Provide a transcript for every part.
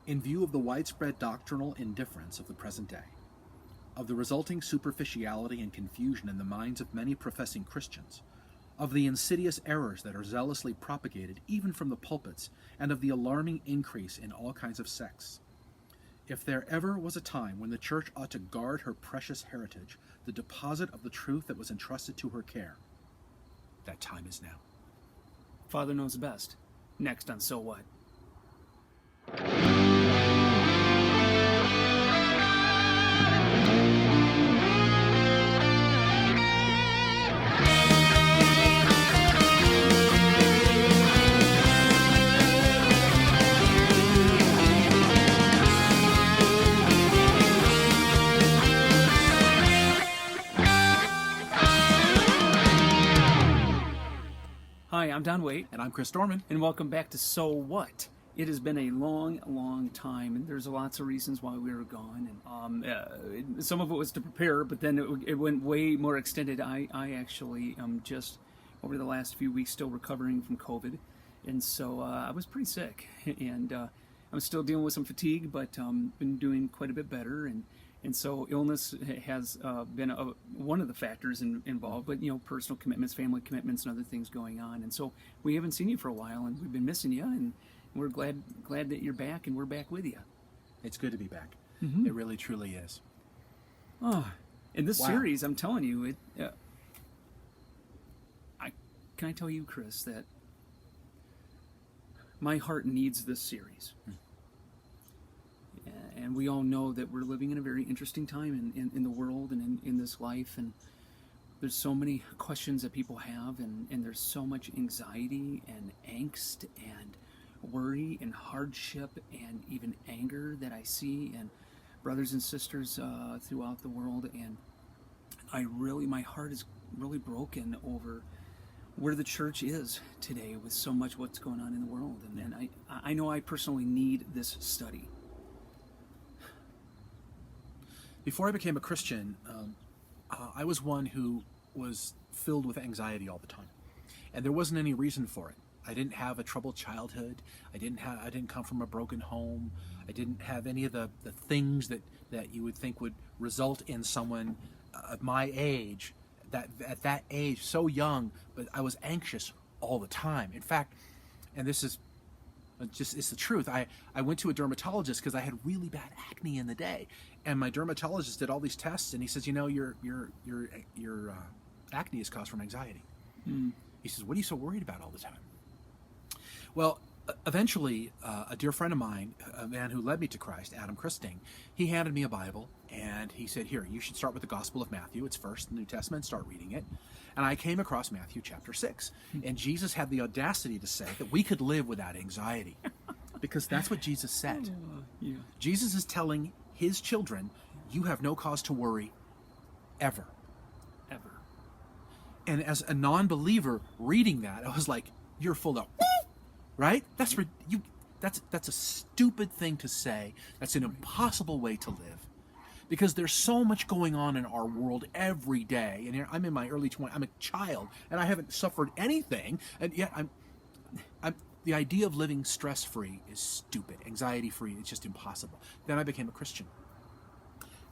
In view of the widespread doctrinal indifference of the present day, of the resulting superficiality and confusion in the minds of many professing Christians, of the insidious errors that are zealously propagated even from the pulpits, and of the alarming increase in all kinds of sects, if there ever was a time when the Church ought to guard her precious heritage, the deposit of the truth that was entrusted to her care, that time is now. Father knows best. Next on So What? Hi, I'm Don Waite. And I'm Chris Dorman. And welcome back to So What? It has been a long time, and there's lots of reasons why we were gone. And some of it was to prepare, but then it went way more extended. I actually just, over the last few weeks, still recovering from COVID. And so I was pretty sick. And I'm still dealing with some fatigue, but been doing quite a bit better. And so illness has been one of the factors involved, but, personal commitments, family commitments, and other things going on. And so we haven't seen you for a while, and we've been missing you, and we're glad that you're back, and we're back with you. It's good to be back. Mm-hmm. It really, truly is. Oh, in this Wow. series, I'm telling you, can I tell you, Chris, that my heart needs this series. And we all know that we're living in a very interesting time in the world and in this life, and there's so many questions that people have, and there's so much anxiety and angst and worry and hardship and even anger that I see, and brothers and sisters throughout the world, and my heart is really broken over where the church is today with so much what's going on in the world, and I know I personally need this study. Before I became a Christian, I was one who was filled with anxiety all the time, and there wasn't any reason for it. I didn't have a troubled childhood. I didn't come from a broken home. I didn't have any of the things that you would think would result in someone of my age, that at that age, so young, but I was anxious all the time. In fact, and this is it's the truth, I went to a dermatologist because I had really bad acne in the day, and my dermatologist did all these tests, and he says, your acne is caused from anxiety. He says, what are you so worried about all the time? Well, eventually, a dear friend of mine, a man who led me to Christ, Adam Christing, he handed me a Bible, and he said, here, you should start with the Gospel of Matthew. It's first in the New Testament. Start reading it. And I came across Matthew chapter 6. And Jesus had the audacity to say that we could live without anxiety, because that's what Jesus said. Yeah. Jesus is telling his children, you have no cause to worry ever. Ever. And as a non-believer reading that, I was like, you're full of... Right? That's a stupid thing to say. That's an impossible way to live, because there's so much going on in our world every day. And I'm in my early 20s. I'm a child, and I haven't suffered anything, and yet I'm the idea of living stress-free is stupid. Anxiety-free, it's just impossible. Then I became a Christian,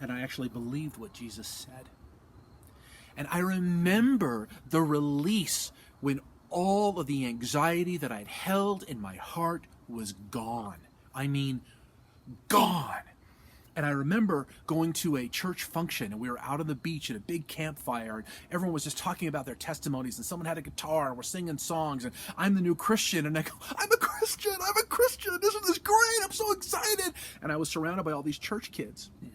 and I actually believed what Jesus said. And I remember the release when all of the anxiety that I'd held in my heart was gone. I mean, gone. And I remember going to a church function, and we were out on the beach at a big campfire, and everyone was just talking about their testimonies, and someone had a guitar, and we're singing songs, and I'm the new Christian, and I go, I'm a Christian, isn't this great, I'm so excited. And I was surrounded by all these church kids. Yeah.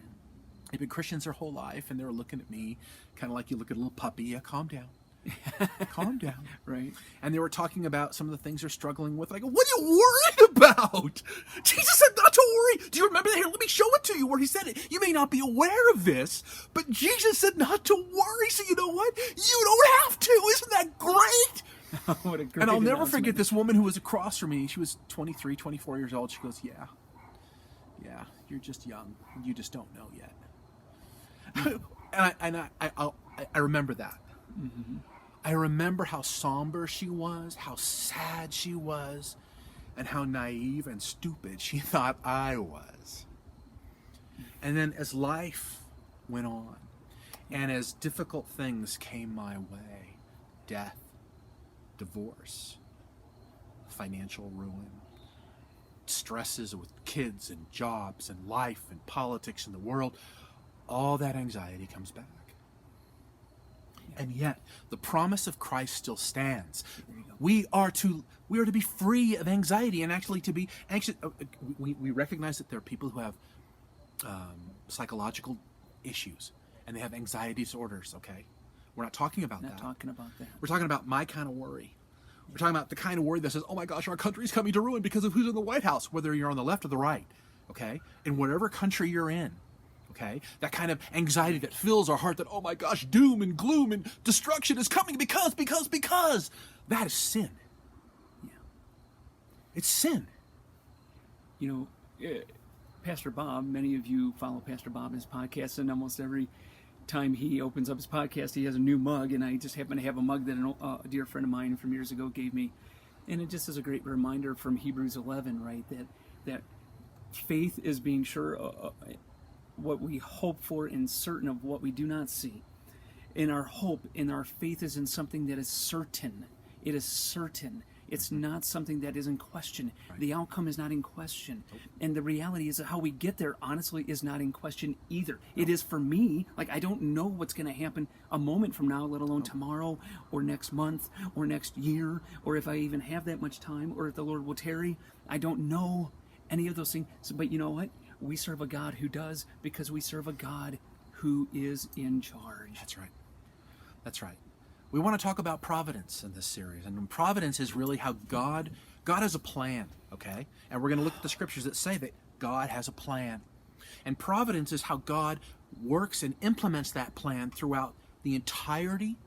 They've been Christians their whole life, and they were looking at me, kind of like you look at a little puppy. Yeah, calm down. Calm down. Right. And they were talking about some of the things they're struggling with. I go, what are you worried about? Jesus said not to worry. Do you remember that? Here, let me show it to you where he said it. You may not be aware of this, but Jesus said not to worry. So you know what? You don't have to. Isn't that great? What a great And I'll never announcement. forget this woman who was across from me. She was 23, 24 years old. She goes, yeah, you're just young. You just don't know yet. And I remember that. Mm-hmm. I remember how somber she was, how sad she was, and how naive and stupid she thought I was. And then as life went on, and as difficult things came my way, death, divorce, financial ruin, stresses with kids and jobs and life and politics and the world, all that anxiety comes back. And yet, the promise of Christ still stands. We are to be free of anxiety, and actually to be anxious. We recognize that there are people who have psychological issues, and they have anxiety disorders, okay? We're not talking about that. Not talking about that. We're talking about my kind of worry. We're talking about the kind of worry that says, oh my gosh, our country's coming to ruin because of who's in the White House, whether you're on the left or the right, okay? In whatever country you're in, okay? That kind of anxiety that fills our heart that, oh my gosh, doom and gloom and destruction is coming because. That is sin. Yeah. It's sin. You know, Pastor Bob, many of you follow Pastor Bob in his podcast, and almost every time he opens up his podcast, he has a new mug, and I just happen to have a mug that a dear friend of mine from years ago gave me. And it just is a great reminder from Hebrews 11, right, that faith is being sure what we hope for and certain of what we do not see. And our hope and our faith is in something that is certain. It is certain. It's not something that is in question. Right. The outcome is not in question. Nope. And the reality is that how we get there, honestly, is not in question either. Nope. It is for me. Like, I don't know what's going to happen a moment from now, let alone tomorrow or next month or next year, or if I even have that much time, or if the Lord will tarry. I don't know any of those things. But you know what? We serve a God who does, because we serve a God who is in charge. That's right. That's right. We want to talk about providence in this series. And providence is really how God has a plan, okay? And we're going to look at the scriptures that say that God has a plan. And providence is how God works and implements that plan throughout the entirety,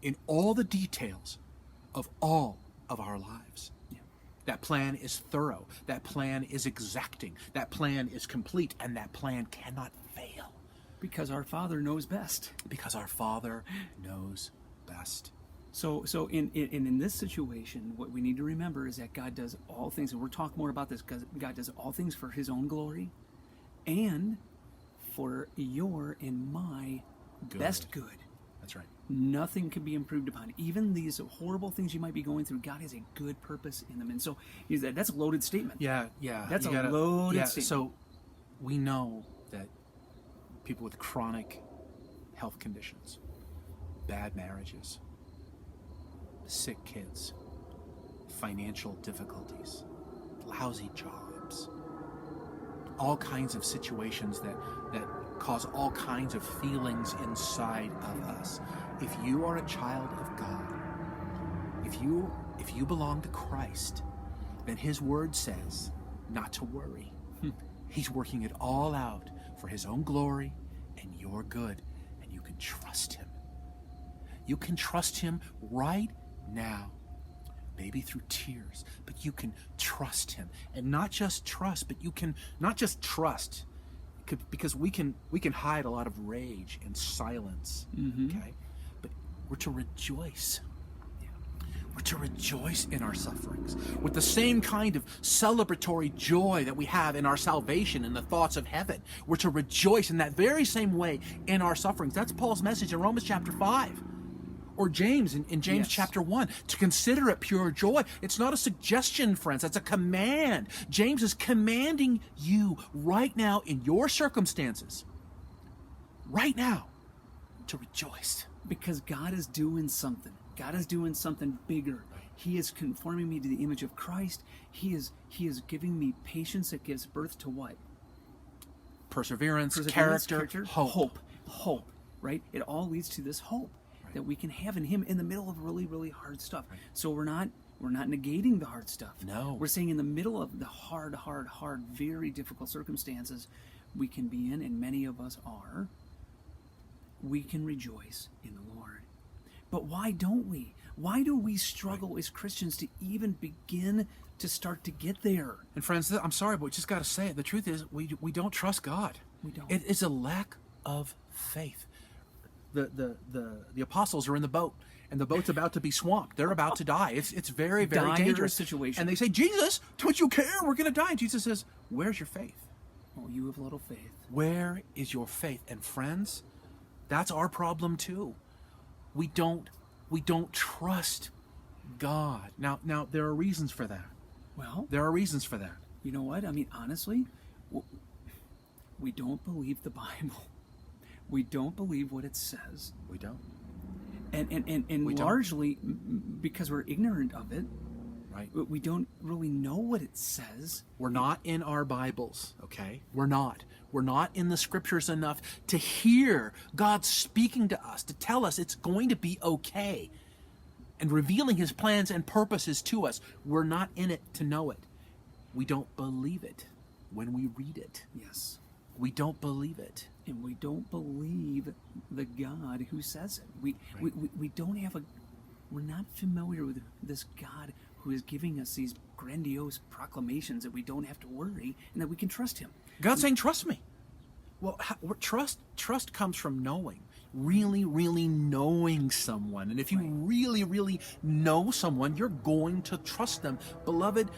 in all the details of all of our lives. Yeah. That plan is thorough. That plan is exacting. That plan is complete. And that plan cannot fail. Because our Father knows best. Because our Father knows best. So in this situation, what we need to remember is that God does all things, and we'll talk more about this, because God does all things for his own glory and for your and my best good. That's right. Nothing can be improved upon. Even these horrible things you might be going through, God has a good purpose in them. And so that's a loaded statement. Yeah. That's a loaded statement. So we know that people with chronic health conditions, bad marriages, sick kids, financial difficulties, lousy jobs, all kinds of situations that cause all kinds of feelings inside of us. If you are a child of God, if you belong to Christ, then his word says not to worry. He's working it all out for his own glory and your good, and you can trust him. You can trust him right now, maybe through tears, but you can trust him. And not just trust, but you can not just trust, because we can hide a lot of rage and silence, okay? But we're to rejoice. We're to rejoice in our sufferings with the same kind of celebratory joy that we have in our salvation and the thoughts of heaven. We're to rejoice in that very same way in our sufferings. That's Paul's message in Romans chapter 5. Or James in James chapter 1, to consider it pure joy. It's not a suggestion, friends. That's a command. James is commanding you right now in your circumstances, right now, to rejoice. Because God is doing something. God is doing something bigger. He is conforming me to the image of Christ. He is giving me patience that gives birth to what? Perseverance, character, hope. Hope, right? It all leads to this hope that we can have in him in the middle of really, really hard stuff. Right. So we're not negating the hard stuff. No. We're saying in the middle of the hard, very difficult circumstances we can be in, and many of us are, we can rejoice in the Lord. But why don't we? Why do we struggle as Christians to even begin to start to get there? And friends, I'm sorry, but we just got to say it. The truth is, we don't trust God. We don't. It is a lack of faith. the apostles are in the boat, and the boat's about to be swamped. They're about to die. It's very, very Dire dangerous situation. And they say, Jesus, don't you care? We're going to die. And Jesus says, where's your faith? Oh, you have little faith. Where is your faith? And friends, that's our problem too. We don't trust God. Now there are reasons for that. Well, There are reasons for that. you know what? I mean, honestly, we don't believe the Bible. We don't believe what it says. We don't. And We don't. largely because we're ignorant of it, Right? we don't really know what it says. We're not in our Bibles, okay? We're not. We're not in the scriptures enough to hear God speaking to us, to tell us it's going to be okay, and revealing his plans and purposes to us. We're not in it to know it. We don't believe it when we read it. Yes. We don't believe it. And we don't believe the God who says it. Right. We don't have we're not familiar with this God who is giving us these grandiose proclamations that we don't have to worry and that we can trust him. God's saying, trust me. Well, trust comes from knowing. Really, really knowing someone. And if you really, really know someone, you're going to trust them. Beloved,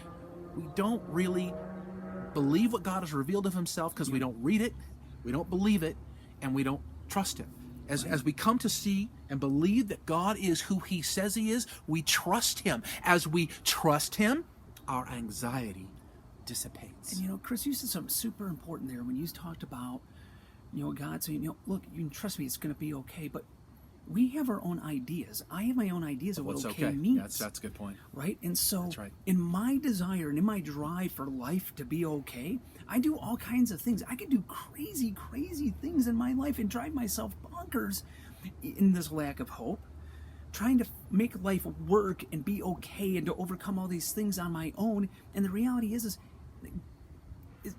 we don't really believe what God has revealed of himself because we don't read it, we don't believe it, and we don't trust him. As we come to see and believe that God is who he says he is, we trust him. As we trust him, our anxiety dissipates. And you know, Chris, you said something super important there when you talked about, you know, God saying, you know, look, you can trust me, it's going to be okay. But we have our own ideas. I have my own ideas of what What's okay okay? means. That's a good point. Right? And so That's right. in my desire and in my drive for life to be okay, I do all kinds of things. I can do crazy, crazy things in my life and drive myself bonkers in this lack of hope, trying to make life work and be okay and to overcome all these things on my own. And the reality is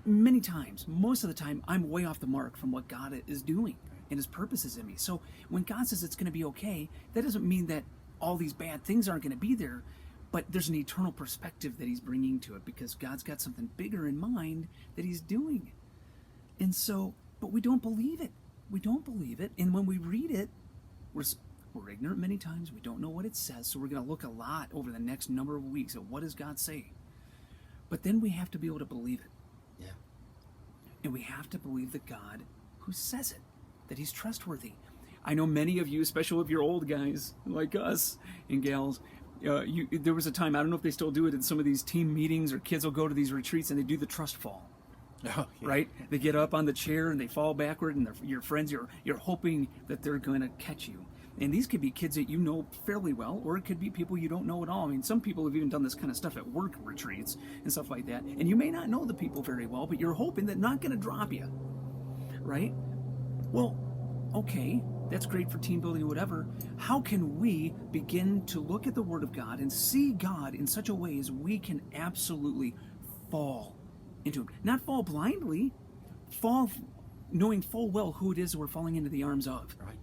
many times, most of the time, I'm way off the mark from what God is doing and his purposes in me. So when God says it's going to be okay, that doesn't mean that all these bad things aren't going to be there, but there's an eternal perspective that he's bringing to it because God's got something bigger in mind that he's doing. And so, but we don't believe it. We don't believe it. And when we read it, we're ignorant many times. We don't know what it says. So we're going to look a lot over the next number of weeks at what does God say. But then we have to be able to believe it. Yeah. And we have to believe the God who says it, that he's trustworthy. I know many of you, especially if you're old guys like us and gals, there was a time, I don't know if they still do it in some of these team meetings or kids will go to these retreats and they do the trust fall. Oh, yeah. Right? They get up on the chair and they fall backward and your friends, you're hoping that they're going to catch you. And these could be kids that you know fairly well, or it could be people you don't know at all. I mean, some people have even done this kind of stuff at work retreats and stuff like that. And you may not know the people very well, but you're hoping they're not going to drop you. Right? Well, okay, that's great for team building or whatever. How can we begin to look at the Word of God and see God in such a way as we can absolutely fall into Him? Not fall blindly, fall knowing full well who it is we're falling into the arms of. Right.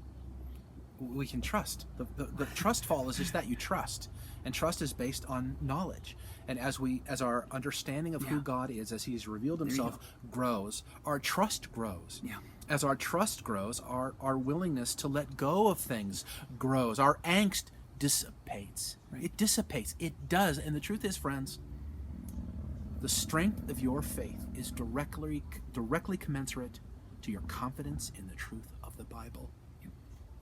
We can trust. The trust fall is just that you trust. And trust is based on knowledge. And as our understanding of who God is, as he's revealed himself, grows, our trust grows. Yeah. As our trust grows, our willingness to let go of things grows. Our angst dissipates. Right. It dissipates. It does. And the truth is, friends, the strength of your faith is directly commensurate to your confidence in the truth of the Bible.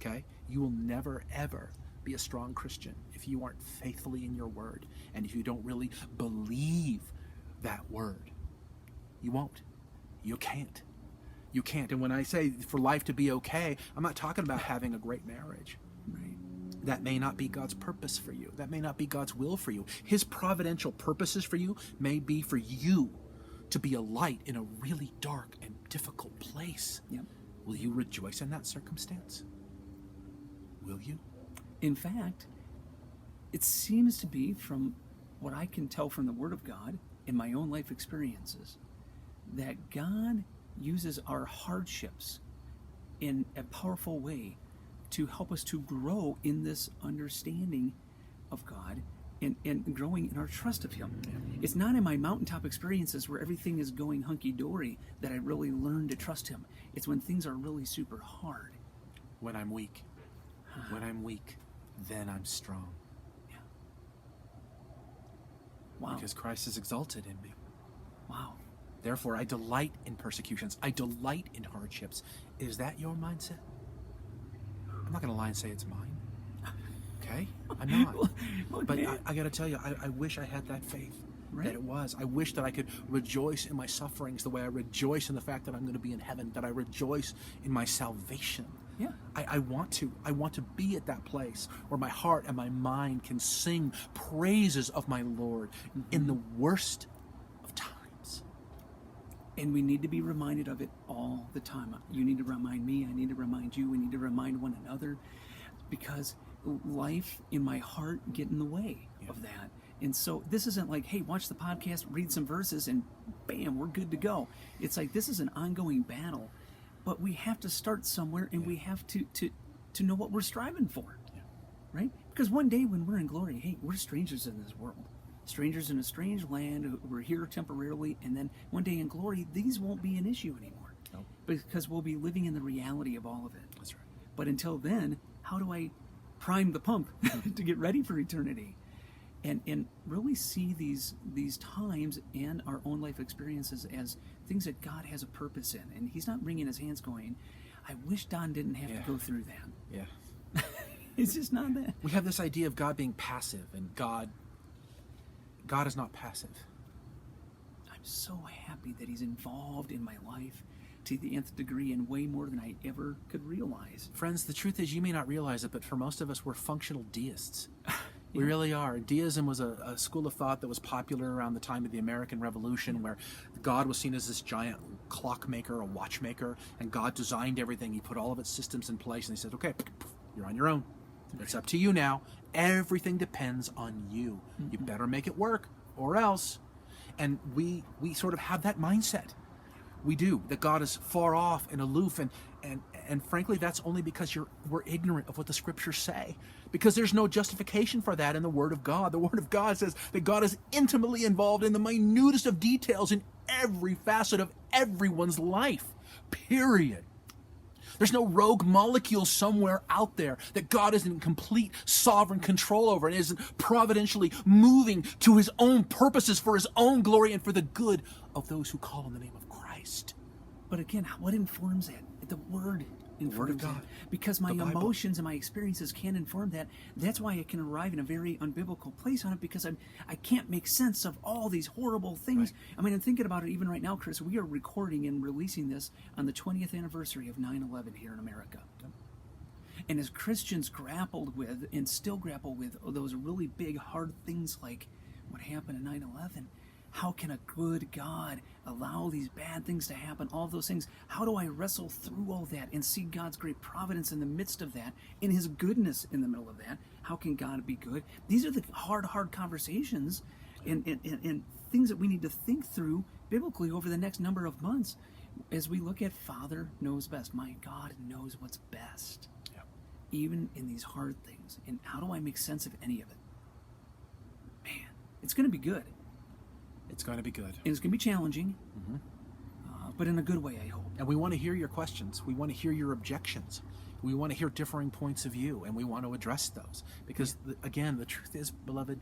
Okay? You will never, ever be a strong Christian if you aren't faithfully in your word and if you don't really believe that word. You won't. You can't. You can't. And when I say for life to be okay, I'm not talking about having a great marriage. Right. That may not be God's purpose for you. That may not be God's will for you. His providential purposes for you may be for you to be a light in a really dark and difficult place. Yep. Will you rejoice in that circumstance? Will you? In fact, it seems to be, from what I can tell from the Word of God in my own life experiences, that God uses our hardships in a powerful way to help us to grow in this understanding of God and growing in our trust of Him. It's not in my mountaintop experiences where everything is going hunky-dory that I really learn to trust Him. It's when things are really super hard when I'm weak. When I'm weak, then I'm strong. Yeah. Wow. Because Christ is exalted in me. Wow. Therefore, I delight in persecutions. I delight in hardships. Is that your mindset? I'm not going to lie and say it's mine. Okay? I'm not. But I got to tell you, I wish I had that faith. Right. That it was. I wish that I could rejoice in my sufferings the way I rejoice in the fact that I'm going to be in heaven, that I rejoice in my salvation. Yeah. I want to. I want to be at that place where my heart and my mind can sing praises of my Lord in the worst of times. And we need to be reminded of it all the time. You need to remind me. I need to remind you. We need to remind one another, because life in my heart get in the way of that. And so this isn't like, hey, watch the podcast, read some verses, and bam, we're good to go. It's like this is an ongoing battle, but we have to start somewhere, and we have to know what we're striving for, right? Because one day when we're in glory, hey, we're strangers in this world, strangers in a strange land. We're here temporarily, and then one day in glory, these won't be an issue anymore, because we'll be living in the reality of all of it. That's right. But until then, how do I prime the pump to get ready for eternity? And really see these times and our own life experiences as things that God has a purpose in. And he's not wringing his hands going, I wish Don didn't have to go through that. Yeah. It's just not that. We have this idea of God being passive, and God is not passive. I'm so happy that he's involved in my life to the nth degree and way more than I ever could realize. Friends, the truth is you may not realize it, but for most of us, we're functional deists. We really are. Deism was a school of thought that was popular around the time of the American Revolution, where God was seen as this giant clockmaker, a watchmaker, and God designed everything. He put all of its systems in place, and he said, okay, you're on your own. It's up to you now. Everything depends on you. You better make it work, or else. And we sort of have that mindset. We do, that God is far off and aloof, and frankly, that's only because we're ignorant of what the Scriptures say. Because there's no justification for that in the Word of God. The Word of God says that God is intimately involved in the minutest of details in every facet of everyone's life. Period. There's no rogue molecule somewhere out there that God is in complete sovereign control over and isn't providentially moving to his own purposes for his own glory and for the good of those who call on the name of Christ. But again, what informs that? The Word informs the Word of God. That. Because my emotions and my experiences can't inform that. That's why I can arrive in a very unbiblical place on it, because I can't make sense of all these horrible things. Right. I mean, I'm thinking about it even right now, Chris. We are recording and releasing this on the 20th anniversary of 9/11 here in America. Yep. And as Christians grappled with and still grapple with those really big, hard things like what happened in 9/11, how can a good God allow these bad things to happen, all of those things? How do I wrestle through all that and see God's great providence in the midst of that, in his goodness in the middle of that? How can God be good? These are the hard conversations and things that we need to think through biblically over the next number of months as we look at Father knows best. My God knows what's best, even in these hard things. And how do I make sense of any of it? Man, it's going to be good. It's going to be good. And it's going to be challenging, but in a good way, I hope. And we want to hear your questions. We want to hear your objections. We want to hear differing points of view, and we want to address those. Because, again, the truth is, beloved,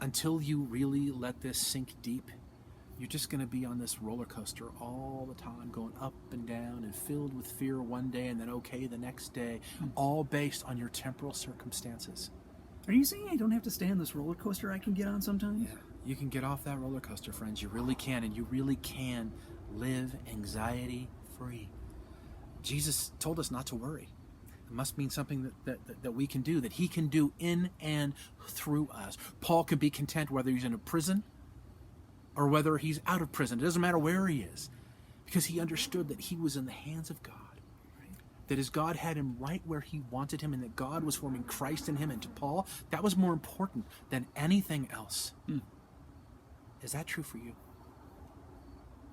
until you really let this sink deep, you're just going to be on this roller coaster all the time, going up and down and filled with fear one day and then okay the next day, all based on your temporal circumstances. Are you saying I don't have to stay on this roller coaster I can get on sometimes? Yeah. You can get off that roller coaster, friends. You really can, and you really can live anxiety-free. Jesus told us not to worry. It must mean something that we can do, that he can do in and through us. Paul can be content whether he's in a prison or whether he's out of prison. It doesn't matter where he is, because he understood that he was in the hands of God, that his God had him right where he wanted him, and that God was forming Christ in him. And to Paul, that was more important than anything else. Is that true for you?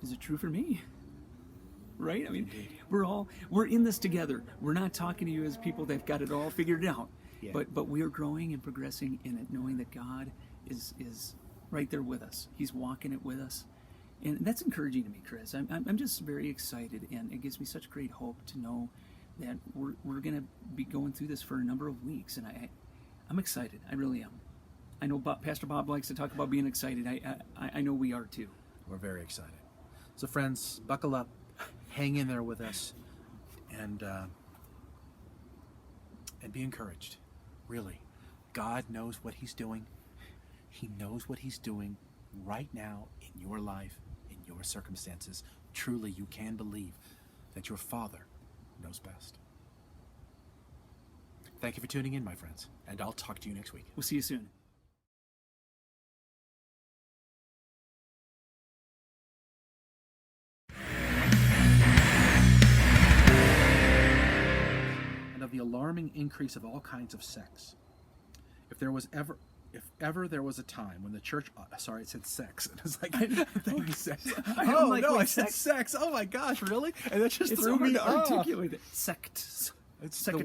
Is it true for me? Right? I mean, we're in this together. We're not talking to you as people that've got it all figured out. Yeah. But we are growing and progressing in it, knowing that God is right there with us. He's walking it with us. And that's encouraging to me, Chris. I'm just very excited, and it gives me such great hope to know that we're going to be going through this for a number of weeks, and I'm excited. I really am. I know Pastor Bob likes to talk about being excited. I know we are too. We're very excited. So friends, buckle up, hang in there with us, and be encouraged. Really, God knows what he's doing. He knows what he's doing right now in your life, in your circumstances. Truly, you can believe that your Father knows best. Thank you for tuning in, my friends, and I'll talk to you next week. We'll see you soon. And of the alarming increase of all kinds of sects. If ever there was a time when the church, sorry, it said sex. And it's like, thank you, sex. Oh, like, no, wait, I said sex. Oh my gosh, really? And that just It's threw so hard me to off. articulate it. Sects. It's the